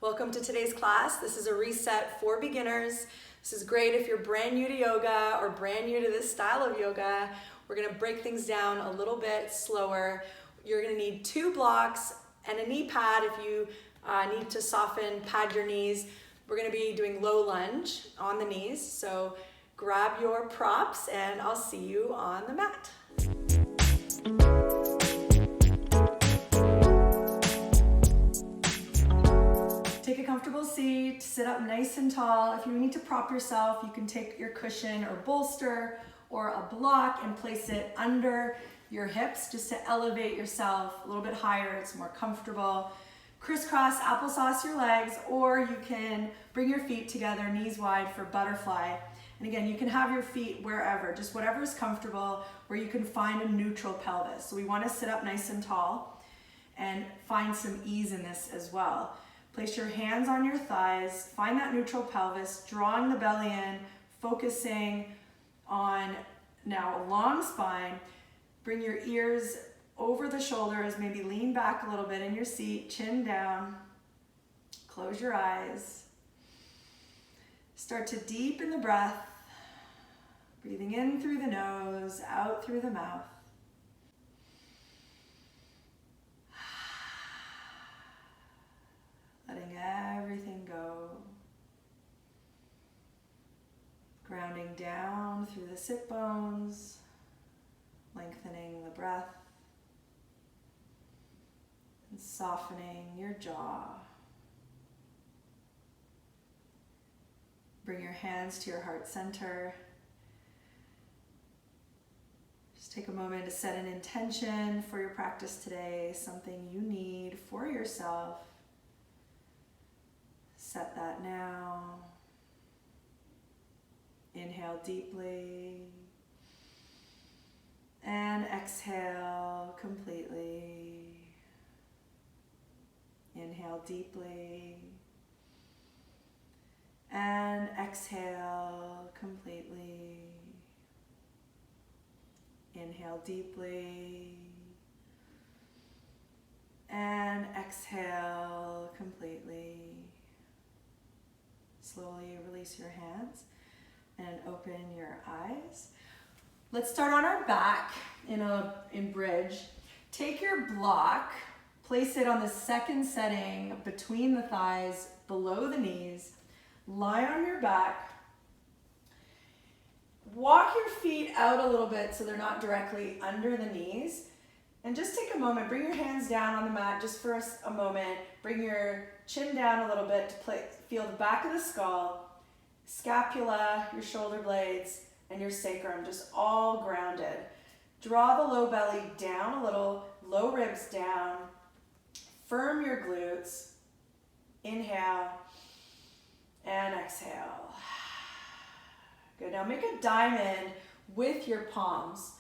Welcome to today's class. This is a reset for beginners. This is great if you're brand new to yoga or brand new to this style of yoga. We're gonna break things down a little bit slower. You're gonna need 2 blocks and a knee pad if you need to soften, pad your knees. We're gonna be doing low lunge on the knees. So grab your props and I'll see you on the mat. Take a comfortable seat, sit up nice and tall. If you need to prop yourself, you can take your cushion or bolster or a block and place it under your hips just to elevate yourself a little bit higher. It's more comfortable. Crisscross applesauce your legs, or you can bring your feet together, knees wide for butterfly. And again, you can have your feet wherever, just whatever is comfortable, where you can find a neutral pelvis. So we want to sit up nice and tall and find some ease in this as well. Place your hands on your thighs, find that neutral pelvis, drawing the belly in, focusing on now a long spine. Bring your ears over the shoulders, maybe lean back a little bit in your seat, chin down, close your eyes. Start to deepen the breath, breathing in through the nose, out through the mouth. Letting everything go. Grounding down through the sit bones, lengthening the breath, and softening your jaw. Bring your hands to your heart center. Just take a moment to set an intention for your practice today, something you need for yourself. Set that now. Inhale deeply. And exhale completely. Inhale deeply. And exhale completely. Inhale deeply. And exhale completely. Slowly release your hands and open your eyes. Let's start on our back in bridge. Take your block, place it on the second setting between the thighs, below the knees. Lie on your back. Walk your feet out a little bit so they're not directly under the knees. And just take a moment, bring your hands down on the mat just for a moment. Bring your chin down a little bit to feel the back of the skull, scapula, your shoulder blades, and your sacrum, just all grounded. Draw the low belly down a little, low ribs down. Firm your glutes. Inhale and exhale. Good, now make a diamond with your palms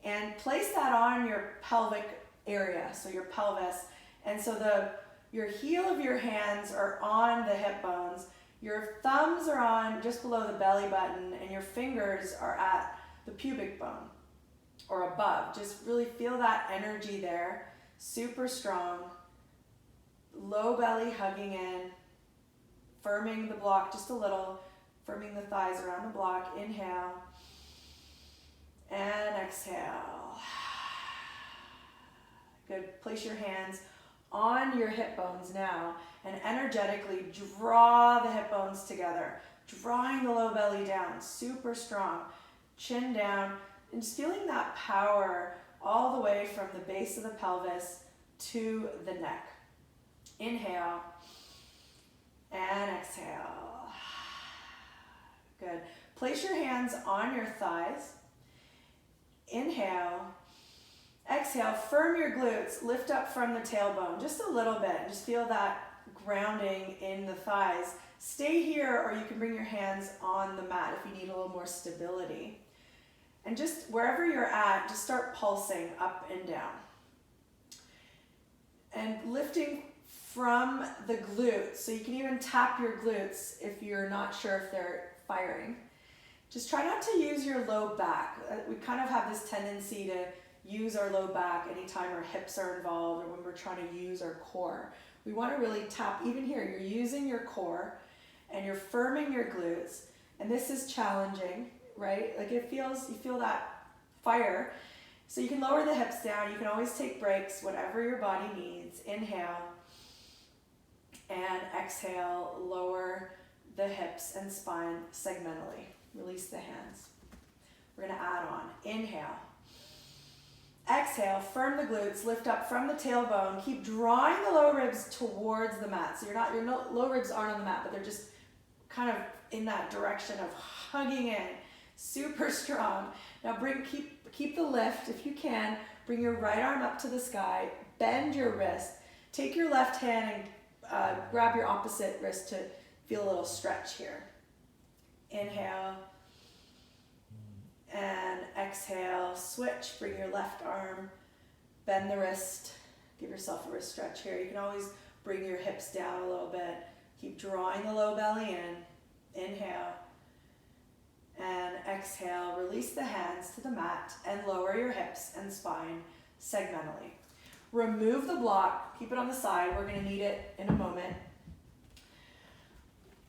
and place that on your pelvic area, so your pelvis. And so your heel of your hands are on the hip bones, your thumbs are on just below the belly button, and your fingers are at the pubic bone or above. Just really feel that energy there, super strong. Low belly hugging in, firming the block just a little, firming the thighs around the block. Inhale and exhale. Good, place your hands on your hip bones now and energetically draw the hip bones together, drawing the low belly down, super strong, chin down, and just feeling that power all the way from the base of the pelvis to the neck. Inhale and exhale. Good. Place your hands on your thighs. Inhale. Exhale, firm your glutes, lift up from the tailbone just a little bit. Just feel that grounding in the thighs. Stay here, or you can bring your hands on the mat if you need a little more stability. And just wherever you're at, just start pulsing up and down. And lifting from the glutes, so you can even tap your glutes if you're not sure if they're firing. Just try not to use your low back. We kind of have this tendency to use our low back anytime our hips are involved or when we're trying to use our core. We want to really tap, even here, you're using your core and you're firming your glutes. And this is challenging, right? Like you feel that fire. So you can lower the hips down. You can always take breaks, whatever your body needs. Inhale and exhale, lower the hips and spine segmentally. Release the hands. We're going to add on. Inhale. Exhale, firm the glutes, lift up from the tailbone. Keep drawing the low ribs towards the mat. So your low ribs aren't on the mat, but they're just kind of in that direction of hugging in. Super strong. Now keep the lift if you can. Bring your right arm up to the sky. Bend your wrist. Take your left hand and grab your opposite wrist to feel a little stretch here. Inhale. And exhale, switch, bring your left arm, bend the wrist, give yourself a wrist stretch here. You can always bring your hips down a little bit. Keep drawing the low belly in. Inhale. And exhale, release the hands to the mat and lower your hips and spine segmentally. Remove the block, keep it on the side. We're going to need it in a moment.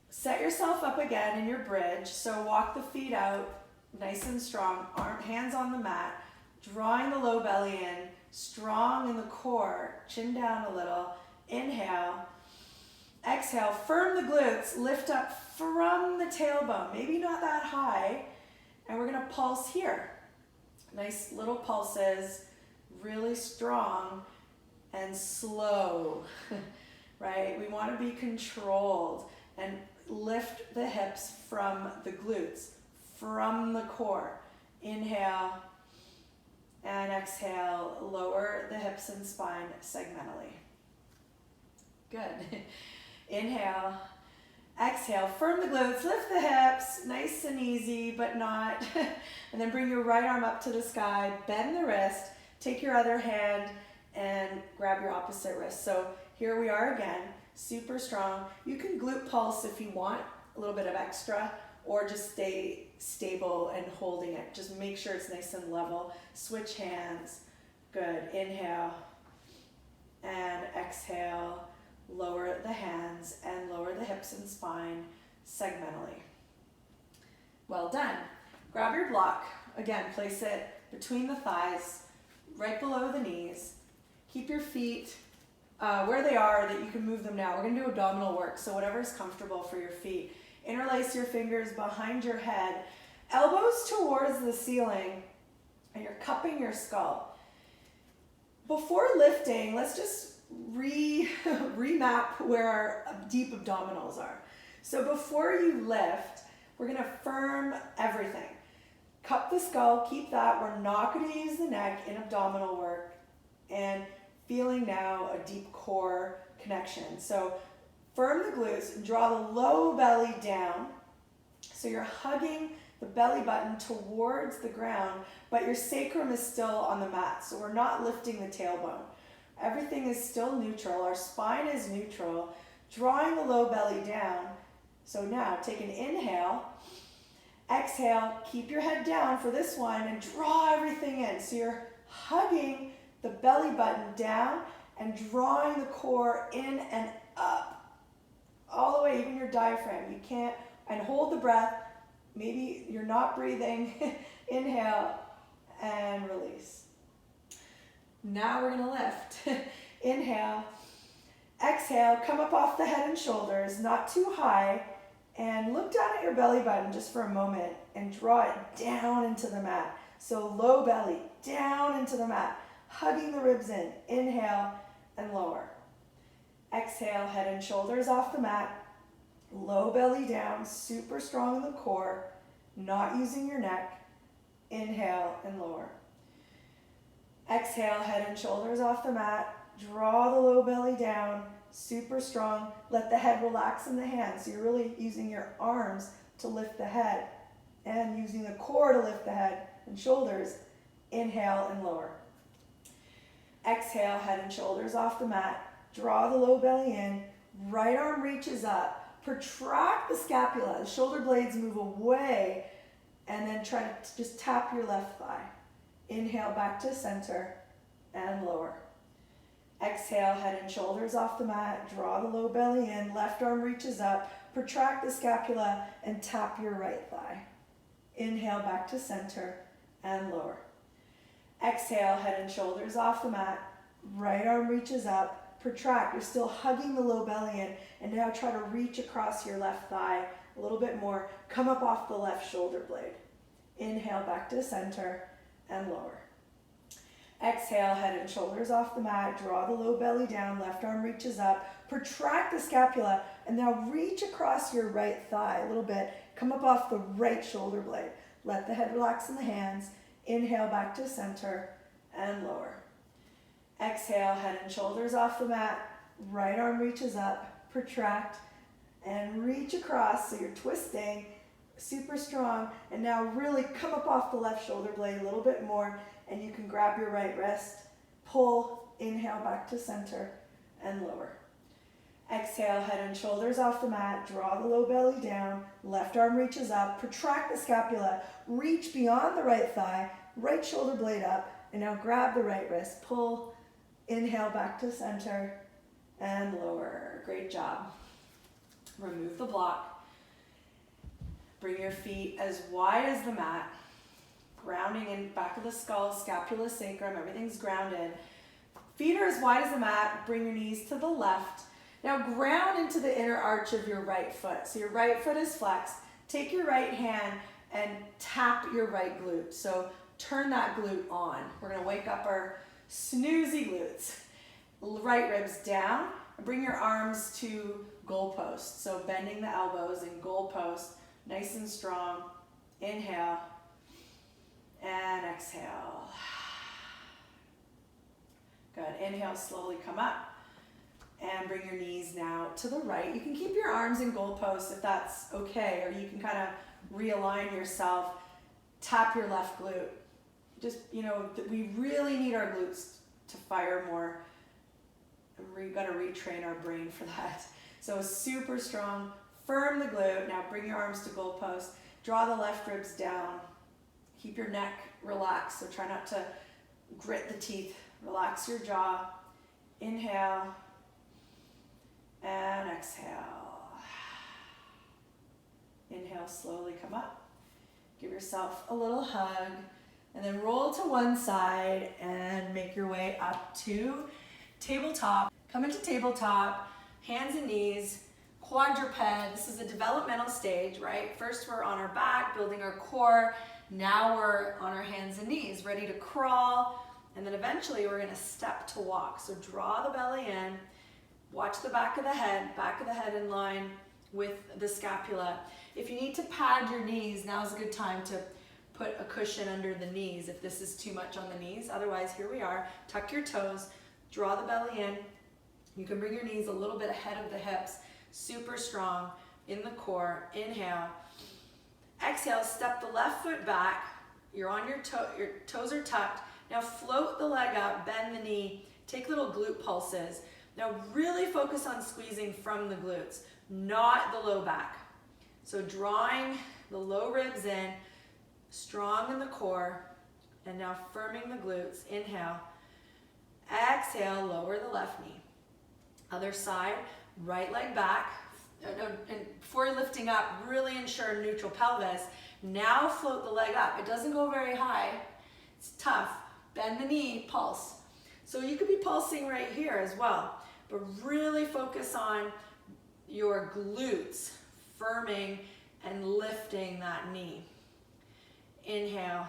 Set yourself up again in your bridge. So walk the feet out. Nice and strong, hands on the mat, drawing the low belly in, strong in the core, chin down a little. Inhale, exhale, firm the glutes, lift up from the tailbone, maybe not that high, and we're going to pulse here. Nice little pulses, really strong and slow, right? We want to be controlled and lift the hips from the glutes. From the core. Inhale and exhale, lower the hips and spine segmentally. Good. Inhale, exhale, firm the glutes, lift the hips, nice and easy, but not. And then bring your right arm up to the sky, bend the wrist, take your other hand and grab your opposite wrist. So here we are again, super strong. You can glute pulse if you want a little bit of extra, or just stay stable and holding it. Just make sure it's nice and level. Switch hands. Good. Inhale and exhale. Lower the hands and lower the hips and spine segmentally. Well done. Grab your block. Again, place it between the thighs, right below the knees. Keep your feet where they are that you can move them now. We're going to do abdominal work, so whatever's comfortable for your feet. Interlace your fingers behind your head, elbows towards the ceiling, and you're cupping your skull. Before lifting, let's just remap where our deep abdominals are. So before you lift, we're going to firm everything. Cup the skull, keep that. We're not going to use the neck in abdominal work, and feeling now a deep core connection. So firm the glutes and draw the low belly down. So you're hugging the belly button towards the ground, but your sacrum is still on the mat. So we're not lifting the tailbone. Everything is still neutral. Our spine is neutral. Drawing the low belly down. So now take an inhale. Exhale, keep your head down for this one and draw everything in. So you're hugging the belly button down and drawing the core in and up. All the way, even your diaphragm. You can't, and hold the breath. Maybe you're not breathing. Inhale and release. Now we're going to lift. Inhale. Exhale, come up off the head and shoulders, not too high, and look down at your belly button just for a moment and draw it down into the mat. So low belly, down into the mat, hugging the ribs in. Inhale and lower. Exhale, head and shoulders off the mat, low belly down, super strong in the core, not using your neck. Inhale and lower. Exhale, head and shoulders off the mat, draw the low belly down, super strong. Let the head relax in the hands. So you're really using your arms to lift the head and using the core to lift the head and shoulders. Inhale and lower. Exhale, head and shoulders off the mat. Draw the low belly in, right arm reaches up, protract the scapula, the shoulder blades move away, and then try to just tap your left thigh. Inhale back to center and lower. Exhale, head and shoulders off the mat. Draw the low belly in. Left arm reaches up. Protract the scapula and tap your right thigh. Inhale, back to center and lower. Exhale, head and shoulders off the mat. Right arm reaches up. Protract. You're still hugging the low belly in. And now try to reach across your left thigh a little bit more. Come up off the left shoulder blade. Inhale, back to center and lower. Exhale, head and shoulders off the mat. Draw the low belly down. Left arm reaches up. Protract the scapula and now reach across your right thigh a little bit. Come up off the right shoulder blade. Let the head relax in the hands. Inhale, back to center and lower. Exhale, head and shoulders off the mat. Right arm reaches up. Protract and reach across. So you're twisting, super strong. And now really come up off the left shoulder blade a little bit more. And you can grab your right wrist, pull, inhale, back to center, and lower. Exhale, head and shoulders off the mat, draw the low belly down, left arm reaches up, protract the scapula, reach beyond the right thigh, right shoulder blade up, and now grab the right wrist, pull, inhale, back to center, and lower. Great job. Remove the block. Bring your feet as wide as the mat. Grounding in back of the skull, scapula, sacrum, everything's grounded. Feet are as wide as the mat. Bring your knees to the left. Now ground into the inner arch of your right foot. So your right foot is flexed. Take your right hand and tap your right glute. So turn that glute on. We're gonna wake up our snoozy glutes. Right ribs down. Bring your arms to goalpost. So bending the elbows and goalpost, nice and strong. Inhale. And exhale. Good. Inhale, slowly come up. And bring your knees now to the right. You can keep your arms in goalposts if that's okay, or you can kind of realign yourself. Tap your left glute. Just, we really need our glutes to fire more. We've got to retrain our brain for that. So super strong. Firm the glute. Now bring your arms to goalpost. Draw the left ribs down. Keep your neck relaxed, so try not to grit the teeth. Relax your jaw. Inhale and exhale. Inhale, slowly come up. Give yourself a little hug and then roll to one side and make your way up to tabletop. Come into tabletop, hands and knees, quadruped. This is a developmental stage, right? First we're on our back, building our core. Now we're on our hands and knees, ready to crawl, and then eventually we're gonna step to walk. So draw the belly in, watch the back of the head in line with the scapula. If you need to pad your knees, now's a good time to put a cushion under the knees if this is too much on the knees. Otherwise, here we are, tuck your toes, draw the belly in. You can bring your knees a little bit ahead of the hips, super strong in the core. Inhale. Exhale, step the left foot back. You're on your toes are tucked. Now float the leg up, bend the knee, take little glute pulses. Now really focus on squeezing from the glutes, not the low back. So drawing the low ribs in, strong in the core, and now firming the glutes. Inhale. Exhale, lower the left knee. Other side, right leg back. And before lifting up, really ensure neutral pelvis. Now float the leg up. It doesn't go very high. It's tough. Bend the knee, pulse. So you could be pulsing right here as well, but really focus on your glutes, firming and lifting that knee. Inhale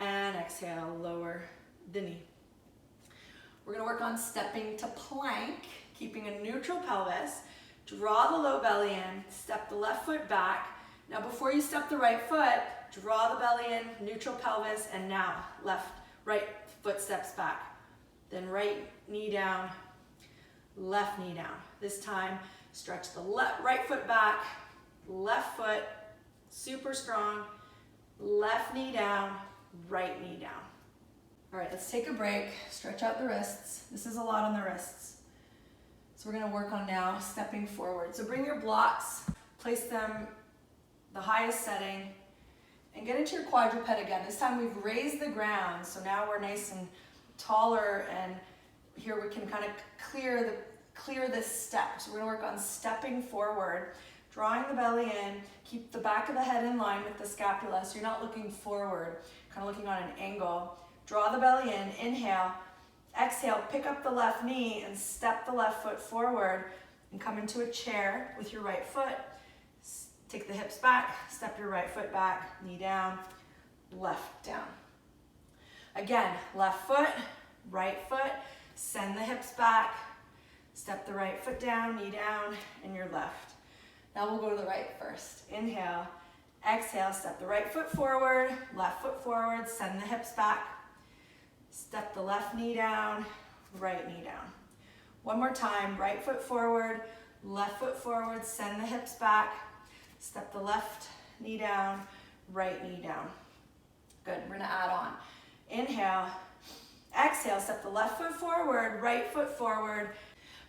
and exhale, lower the knee. We're gonna work on stepping to plank, keeping a neutral pelvis. Draw the low belly in, step the left foot back. Now before you step the right foot, draw the belly in, neutral pelvis, and now right foot steps back. Then right knee down, left knee down. This time, stretch the right foot back, left foot, super strong, left knee down, right knee down. All right, let's take a break, stretch out the wrists. This is a lot on the wrists. So we're gonna work on now stepping forward. So bring your blocks, place them the highest setting, and get into your quadruped again. This time we've raised the ground, so now we're nice and taller and here we can kind of clear this step. So we're gonna work on stepping forward, drawing the belly in, keep the back of the head in line with the scapula so you're not looking forward, kind of looking on an angle. Draw the belly in, inhale, exhale, pick up the left knee and step the left foot forward and come into a chair with your right foot. Take the hips back, step your right foot back, knee down, left down. Again, left foot, right foot, send the hips back, step the right foot down, knee down, and your left. Now we'll go to the right first. Inhale, exhale, step the right foot forward, left foot forward, send the hips back, step the left knee down, right knee down. One more time, right foot forward, send the hips back, step the left knee down, right knee down. Good, we're gonna add on. Inhale, exhale, step the left foot forward, right foot forward.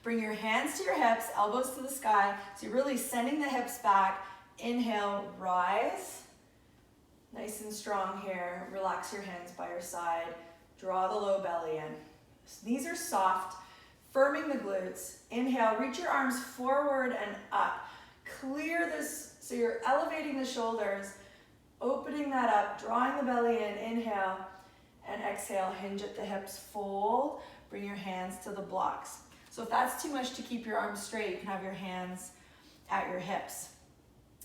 Bring your hands to your hips, elbows to the sky. So you're really sending the hips back. Inhale, rise. Nice and strong here. Relax your hands by your side. Draw the low belly in. Knees are soft, firming the glutes. Inhale, reach your arms forward and up. Clear this, so you're elevating the shoulders, opening that up, drawing the belly in. Inhale and exhale, hinge at the hips, fold. Bring your hands to the blocks. So if that's too much to keep your arms straight, you can have your hands at your hips.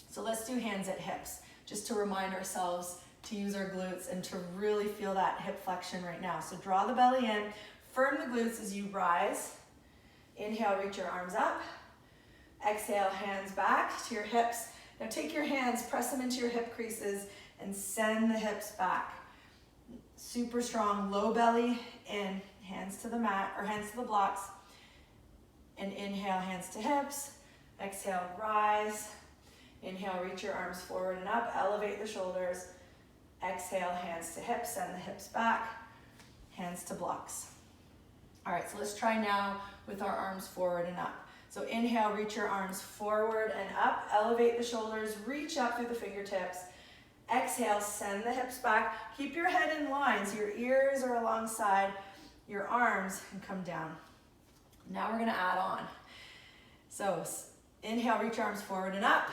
So let's do hands at hips, just to remind ourselves to use our glutes and to really feel that hip flexion right now. So draw the belly in, firm the glutes as you rise. Inhale, reach your arms up. Exhale, hands back to your hips. Now take your hands, press them into your hip creases and send the hips back. Super strong, low belly in, hands to the mat, or hands to the blocks. And inhale, hands to hips. Exhale, rise. Inhale, reach your arms forward and up, elevate the shoulders. Exhale, hands to hips, send the hips back, hands to blocks. All right, so let's try now with our arms forward and up. So inhale, reach your arms forward and up, elevate the shoulders, reach up through the fingertips. Exhale, send the hips back. Keep your head in line so your ears are alongside your arms and come down. Now we're gonna add on. So inhale, reach your arms forward and up.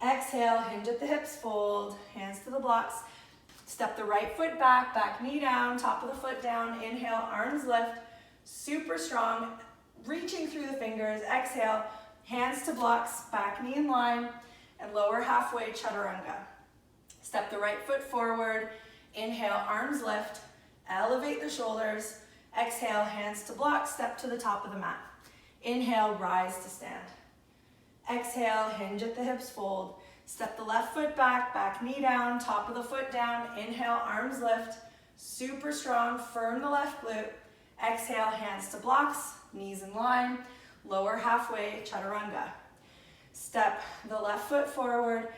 Exhale, hinge at the hips, fold, hands to the blocks. Step the right foot back, back knee down, top of the foot down. Inhale, arms lift, super strong, reaching through the fingers. Exhale, hands to blocks, back knee in line, and lower halfway chaturanga. Step the right foot forward. Inhale, arms lift, elevate the shoulders. Exhale, hands to blocks, step to the top of the mat. Inhale, rise to stand. Exhale, hinge at the hips, fold. Step the left foot back, back knee down, top of the foot down. Inhale, arms lift, super strong, firm the left glute. Exhale, hands to blocks, knees in line, lower halfway chaturanga. Step the left foot forward.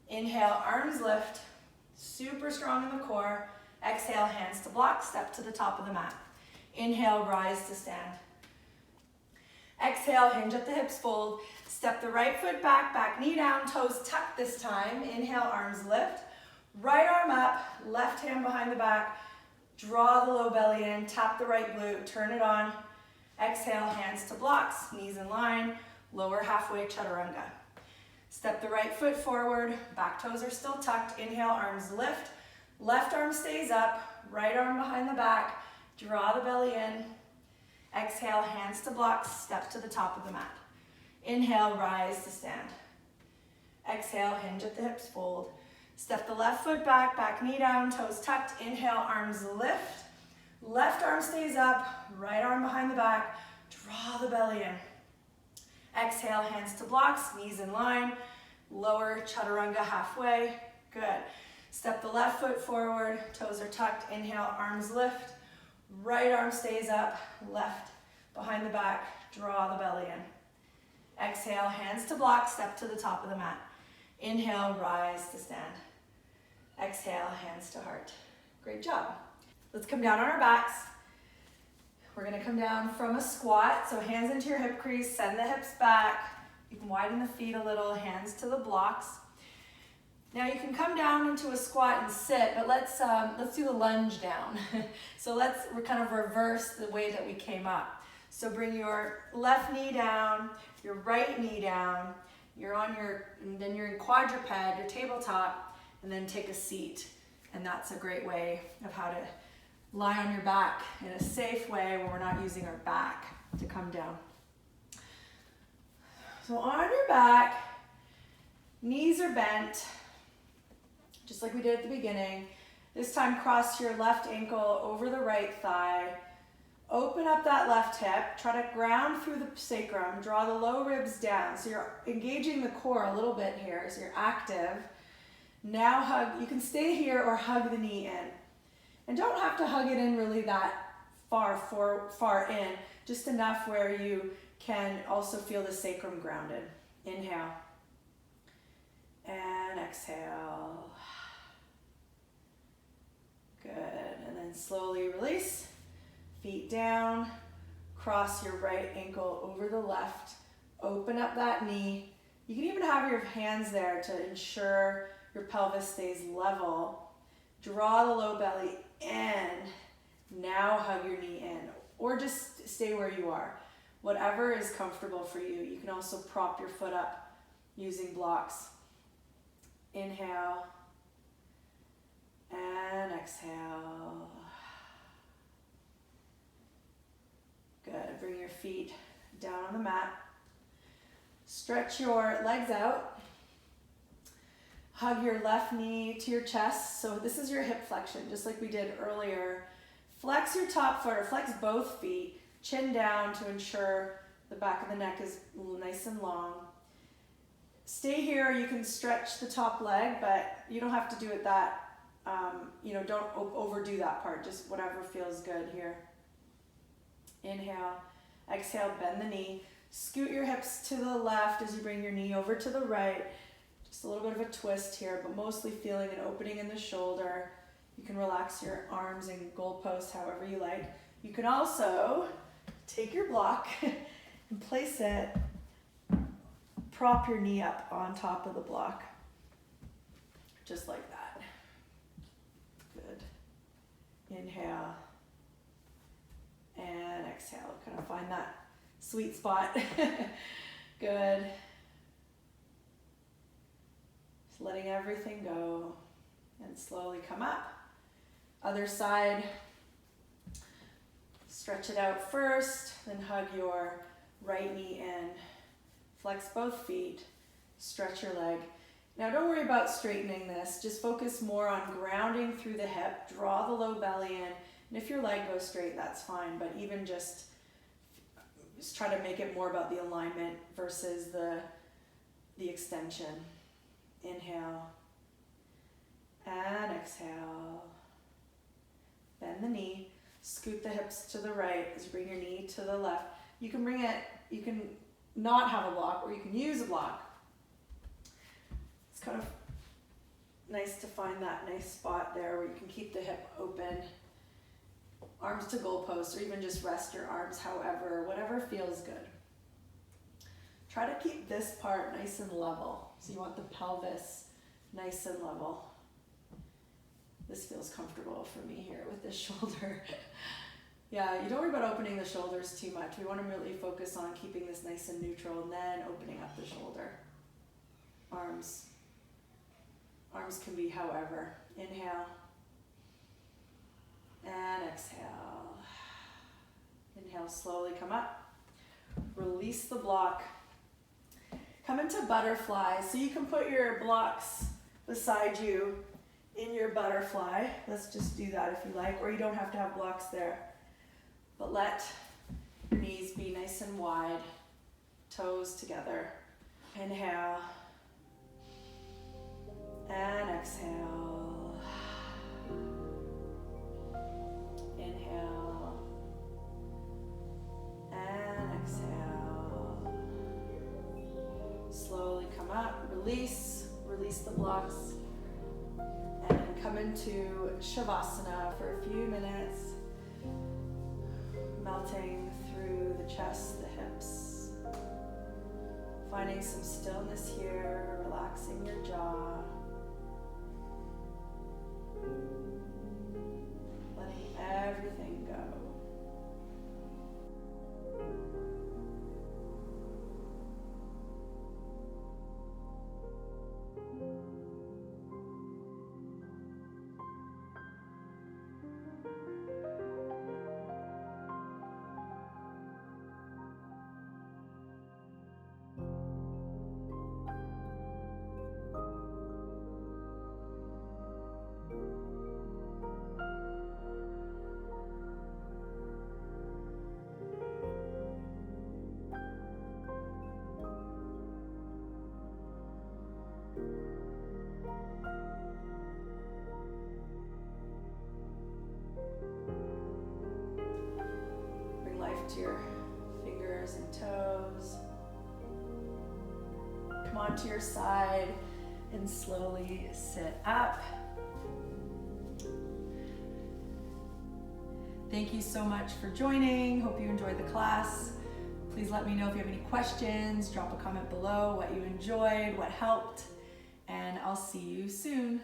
Inhale, arms lift, super strong in the core. Exhale, hands to blocks, step to the top of the mat. Inhale, rise to stand. Exhale, hinge at the hips, fold. Step the right foot back, back knee down, toes tucked this time. Inhale, arms lift. Right arm up, left hand behind the back. Draw the low belly in, tap the right glute, turn it on. Exhale, hands to blocks, knees in line, lower halfway chaturanga. Step the right foot forward, back toes are still tucked. Inhale, arms lift. Left arm stays up, right arm behind the back. Draw the belly in. Exhale, hands to blocks, step to the top of the mat. Inhale, rise to stand. Exhale, hinge at the hips, fold. Step the left foot back, back knee down, toes tucked. Inhale, arms lift. Left arm stays up, right arm behind the back. Draw the belly in. Exhale, hands to blocks, knees in line. Lower chaturanga halfway. Good. Step the left foot forward, toes are tucked. Inhale, arms lift. Right arm stays up, left behind the back. Draw the belly in. Exhale, hands to blocks, step to the top of the mat. Inhale, rise to stand. Exhale, hands to heart. Great job. Let's come down on our backs. We're gonna come down from a squat. So hands into your hip crease, send the hips back. You can widen the feet a little, hands to the blocks. Now you can come down into a squat and sit, but let's do the lunge down. So we're kind of reverse the way that we came up. So bring your left knee down, your right knee down, and then you're in quadruped, your tabletop, and then take a seat. And that's a great way of how to lie on your back in a safe way where we're not using our back to come down. So on your back, knees are bent, just like we did at the beginning. This time cross your left ankle over the right thigh. Open up that left hip. Try to ground through the sacrum. Draw the low ribs down. So you're engaging the core a little bit here, so you're active. Now hug. You can stay here or hug the knee in. And don't have to hug it in really that far in. Just enough where you can also feel the sacrum grounded. Inhale. And exhale. Good. And then slowly release. Feet down. Cross your right ankle over the left. Open up that knee. You can even have your hands there to ensure your pelvis stays level. Draw the low belly in. Now hug your knee in. Or just stay where you are. Whatever is comfortable for you. You can also prop your foot up using blocks. Inhale. And exhale. Good. Bring your feet down on the mat. Stretch your legs out. Hug your left knee to your chest. So this is your hip flexion, just like we did earlier. Flex your top foot, or flex both feet. Chin down to ensure the back of the neck is nice and long. Stay here. You can stretch the top leg, but you don't have to do it that, don't overdo that part. Just whatever feels good here. Inhale. Exhale, bend the knee. Scoot your hips to the left as you bring your knee over to the right. Just a little bit of a twist here, but mostly feeling an opening in the shoulder. You can relax your arms and goalposts however you like. You can also take your block and place it, prop your knee up on top of the block. Just like that. Good. Inhale. And exhale. Kind of find that sweet spot. Good. Just letting everything go. And slowly come up. Other side. Stretch it out first, then hug your right knee in. Flex both feet. Stretch your leg. Now don't worry about straightening this. Just focus more on grounding through the hip. Draw the low belly in. And if your leg goes straight, that's fine. But even just try to make it more about the alignment versus the extension. Inhale. And exhale. Bend the knee. Scoot the hips to the right as you bring your knee to the left. You can not have a block, or you can use a block. It's kind of nice to find that nice spot there where you can keep the hip open. Arms to goalposts, or even just rest your arms whatever feels good. Try to keep this part nice and level. So you want the pelvis nice and level. This feels comfortable for me here with this shoulder. Yeah, you don't worry about opening the shoulders too much. We want to really focus on keeping this nice and neutral and then opening up the shoulder. Arms can be however. Inhale. And exhale. Inhale, slowly come up. Release the block. Come into butterfly. So you can put your blocks beside you in your butterfly. Let's just do that if you like, or you don't have to have blocks there. But let your knees be nice and wide, toes together. Inhale. And exhale. Inhale. And exhale. Slowly come up, release the blocks. And then come into Shavasana for a few minutes, melting through the chest, the hips, finding some stillness here, relaxing your jaw. Letting everything go. Bring life to your fingers and toes. Come onto your side and slowly sit up. Thank you so much for joining. Hope you enjoyed the class. Please let me know if you have any questions. Drop a comment below what you enjoyed, what helped, and I'll see you soon.